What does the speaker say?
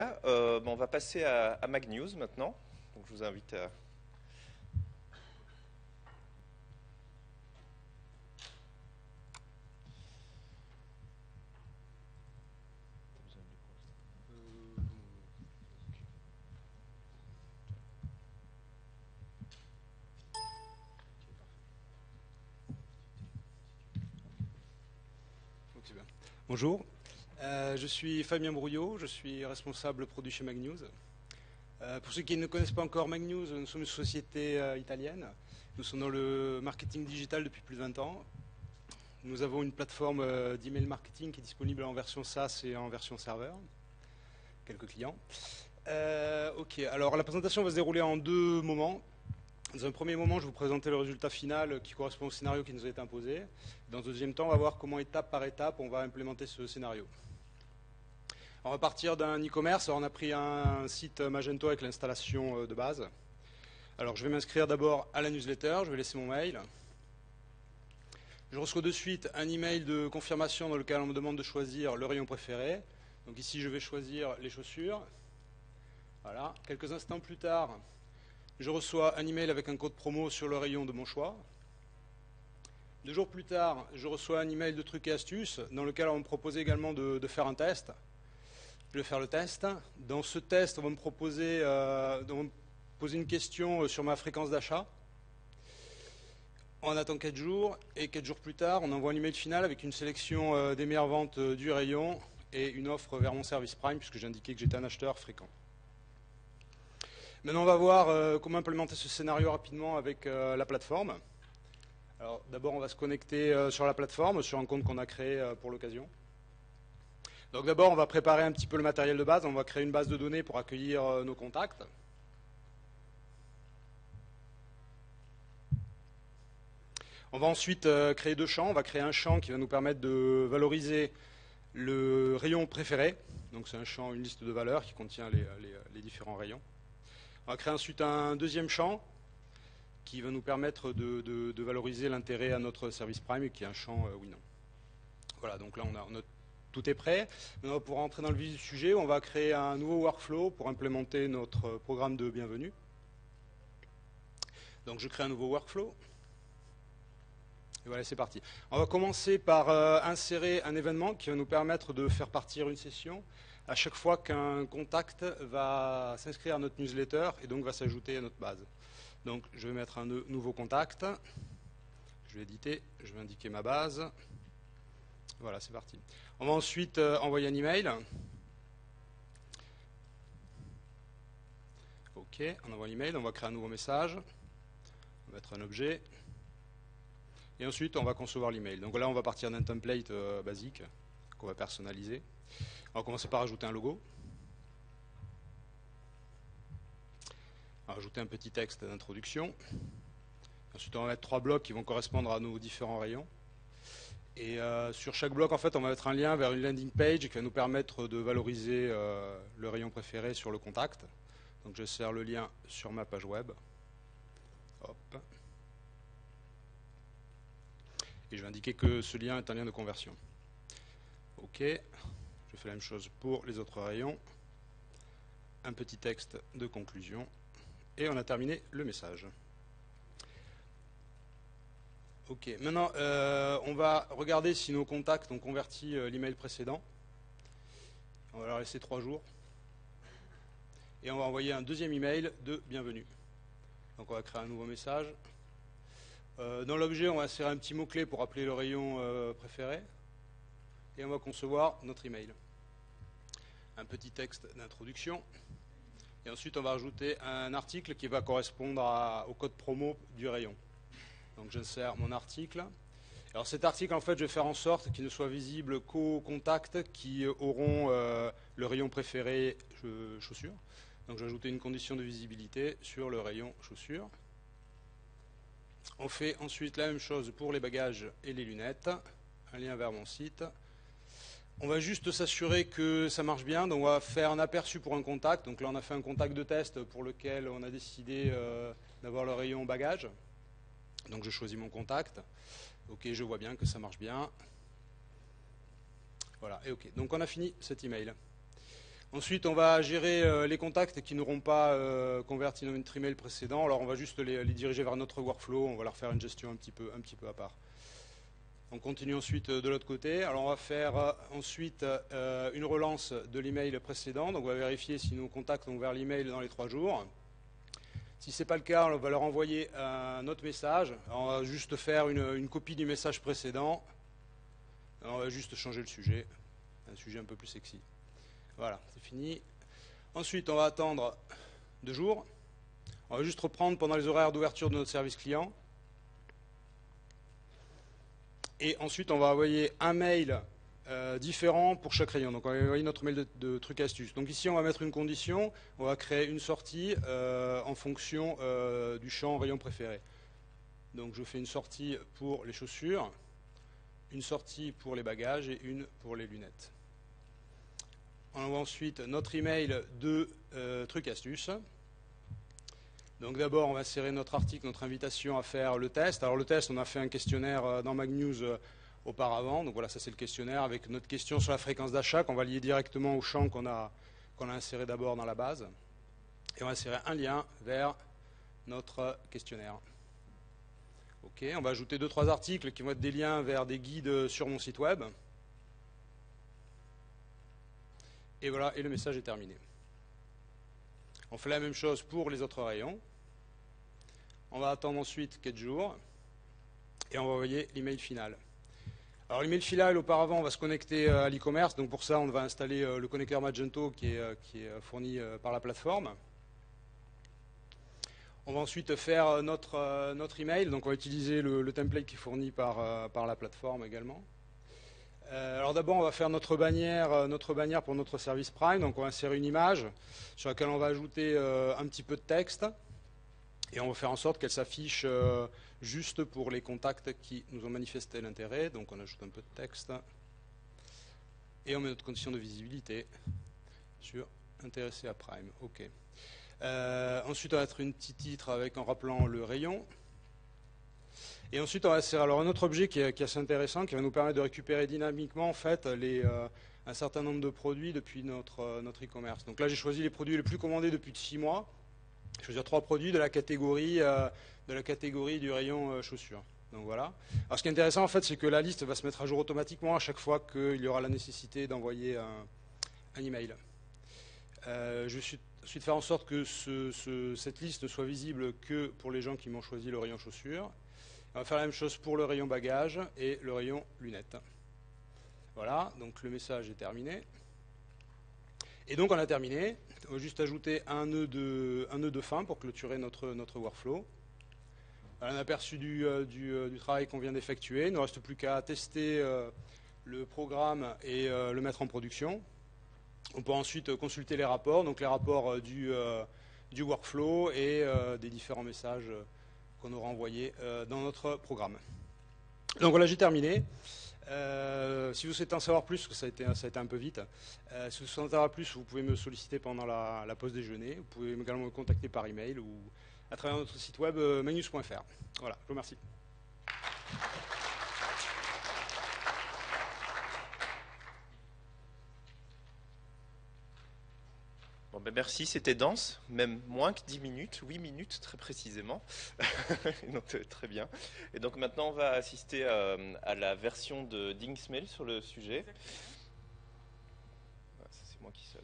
On va passer à Mag News maintenant. Donc, je vous invite à. Donc, c'est bien. Bonjour, je suis Fabien Brouillot, je suis responsable produit chez MagNews. Pour ceux qui ne connaissent pas encore MagNews, nous sommes une société italienne. Nous sommes dans le marketing digital depuis plus de 20 ans. Nous avons une plateforme d'email marketing qui est disponible en version SaaS et en version serveur. Quelques clients. Ok, alors la présentation va se dérouler en deux moments. Dans un premier moment, je vais vous présenter le résultat final qui correspond au scénario qui nous a été imposé. Dans un deuxième temps, on va voir comment étape par étape on va implémenter ce scénario. On va partir d'un e-commerce. On a pris un site Magento avec l'installation de base. Alors je vais m'inscrire d'abord à la newsletter, je vais laisser mon mail. Je reçois de suite un email de confirmation dans lequel on me demande de choisir le rayon préféré. Donc ici je vais choisir les chaussures. Voilà. Quelques instants plus tard, je reçois un email avec un code promo sur le rayon de mon choix. 2 jours plus tard, je reçois un email de trucs et astuces dans lequel on va me proposer également de faire un test. Je vais faire le test. Dans ce test, on va me proposer, poser une question sur ma fréquence d'achat. On attend 4 jours et 4 jours plus tard, on envoie un email final avec une sélection des meilleures ventes du rayon et une offre vers mon service Prime puisque j'ai indiqué que j'étais un acheteur fréquent. Maintenant, on va voir comment implémenter ce scénario rapidement avec la plateforme. Alors, d'abord, on va se connecter sur la plateforme, sur un compte qu'on a créé pour l'occasion. Donc, d'abord, on va préparer un petit peu le matériel de base. On va créer une base de données pour accueillir nos contacts. On va ensuite créer 2 champs. On va créer un champ qui va nous permettre de valoriser le rayon préféré. Donc, c'est un champ, une liste de valeurs qui contient les différents rayons. On va créer ensuite un deuxième champ qui va nous permettre de valoriser l'intérêt à notre service Prime, qui est un champ oui non. Voilà, donc là tout est prêt. Maintenant, pour rentrer dans le vif du sujet, on va créer un nouveau workflow pour implémenter notre programme de bienvenue. Donc je crée un nouveau workflow. Et voilà, c'est parti. On va commencer par insérer un événement qui va nous permettre de faire partir une session à chaque fois qu'un contact va s'inscrire à notre newsletter et donc va s'ajouter à notre base. Donc je vais mettre un nouveau contact. Je vais éditer, je vais indiquer ma base. Voilà, c'est parti. On va ensuite envoyer un email. Ok, on envoie l'email, on va créer un nouveau message. On va mettre un objet. Et ensuite, on va concevoir l'email. Donc là, on va partir d'un template basique qu'on va personnaliser. On va commencer par ajouter un logo. On va ajouter un petit texte d'introduction. Ensuite, on va mettre 3 blocs qui vont correspondre à nos différents rayons. Et sur chaque bloc, en fait, on va mettre un lien vers une landing page qui va nous permettre de valoriser le rayon préféré sur le contact. Donc, je sers le lien sur ma page web. Hop. Et je vais indiquer que ce lien est un lien de conversion. OK. Je fais la même chose pour les autres rayons. Un petit texte de conclusion. Et on a terminé le message. Ok, maintenant on va regarder si nos contacts ont converti l'email précédent. On va leur laisser 3 jours. Et on va envoyer un deuxième email de bienvenue. Donc on va créer un nouveau message. Dans l'objet, on va insérer un petit mot-clé pour appeler le rayon préféré. Et on va concevoir notre email. Un petit texte d'introduction. Et ensuite, on va ajouter un article qui va correspondre au code promo du rayon. Donc j'insère mon article. Alors cet article, en fait, je vais faire en sorte qu'il ne soit visible qu'aux contacts qui auront le rayon préféré chaussures. Donc j'ai ajouté une condition de visibilité sur le rayon chaussures. On fait ensuite la même chose pour les bagages et les lunettes. Un lien vers mon site. On va juste s'assurer que ça marche bien. Donc on va faire un aperçu pour un contact. Donc là on a fait un contact de test pour lequel on a décidé d'avoir le rayon bagages. Donc je choisis mon contact. Ok, je vois bien que ça marche bien. Voilà, et ok. Donc on a fini cet email. Ensuite, on va gérer les contacts qui n'auront pas converti notre email précédent. Alors, on va juste les diriger vers notre workflow. On va leur faire une gestion un petit peu à part. On continue ensuite de l'autre côté. Alors, on va faire ensuite une relance de l'email précédent. Donc, on va vérifier si nos contacts ont ouvert l'email dans les 3 jours. Si ce n'est pas le cas, on va leur envoyer un autre message. Alors, on va juste faire une copie du message précédent. Alors, on va juste changer le sujet. Un sujet un peu plus sexy. Voilà, c'est fini. Ensuite, on va attendre 2 jours. On va juste reprendre pendant les horaires d'ouverture de notre service client. Et ensuite, on va envoyer un mail différent pour chaque rayon. Donc, on va envoyer notre mail de trucs astuces. Donc, ici, on va mettre une condition. On va créer une sortie en fonction du champ rayon préféré. Donc, je fais une sortie pour les chaussures, une sortie pour les bagages et une pour les lunettes. On envoie ensuite notre email de trucs astuces. Donc d'abord, on va insérer notre article, notre invitation à faire le test. Alors le test, on a fait un questionnaire dans MagNews auparavant. Donc voilà, ça c'est le questionnaire avec notre question sur la fréquence d'achat qu'on va lier directement au champ qu'on a inséré d'abord dans la base. Et on va insérer un lien vers notre questionnaire. Ok, on va ajouter 2-3 articles qui vont être des liens vers des guides sur mon site web. Et voilà, et le message est terminé. On fait la même chose pour les autres rayons. On va attendre ensuite 4 jours. Et on va envoyer l'email final. Alors l'email final, auparavant, on va se connecter à l'e-commerce. Donc pour ça, on va installer le connecteur Magento qui est fourni par la plateforme. On va ensuite faire notre email. Donc on va utiliser le template qui est fourni par la plateforme également. Alors d'abord, on va faire notre bannière pour notre service Prime. Donc on va insérer une image sur laquelle on va ajouter un petit peu de texte. Et on va faire en sorte qu'elle s'affiche juste pour les contacts qui nous ont manifesté l'intérêt. Donc on ajoute un peu de texte. Et on met notre condition de visibilité sur intéressé à Prime. OK. Ensuite, on va mettre un petit titre en rappelant le rayon. Et ensuite, on va insérer alors un autre objet qui est assez intéressant, qui va nous permettre de récupérer dynamiquement en fait, un certain nombre de produits depuis notre e-commerce. Donc là, j'ai choisi les produits les plus commandés depuis 6 mois. Je vais choisir 3 produits de la catégorie du rayon chaussures. Donc voilà. Alors ce qui est intéressant en fait, c'est que la liste va se mettre à jour automatiquement à chaque fois qu'il y aura la nécessité d'envoyer un email. Je vais ensuite faire en sorte que cette liste ne soit visible que pour les gens qui m'ont choisi le rayon chaussures. On va faire la même chose pour le rayon bagages et le rayon lunettes. Voilà, donc le message est terminé. Et donc on a terminé. On va juste ajouter un nœud de fin pour clôturer notre workflow. Voilà un aperçu du travail qu'on vient d'effectuer. Il ne reste plus qu'à tester le programme et le mettre en production. On peut ensuite consulter les rapports, donc les rapports du workflow et des différents messages qu'on aura envoyés dans notre programme. Donc voilà, j'ai terminé. Si vous souhaitez en savoir plus, parce que ça a été un peu vite, si vous souhaitez en savoir plus, vous pouvez me solliciter pendant la pause déjeuner. Vous pouvez également me contacter par email ou à travers notre site web magnews.fr. Voilà, je vous remercie. Bon, ben merci, c'était dense, même moins que 10 minutes, 8 minutes très précisément. Donc très bien. Et donc maintenant on va assister à la version de d'Inksmail sur le sujet. Ah, ça c'est moi qui sonne.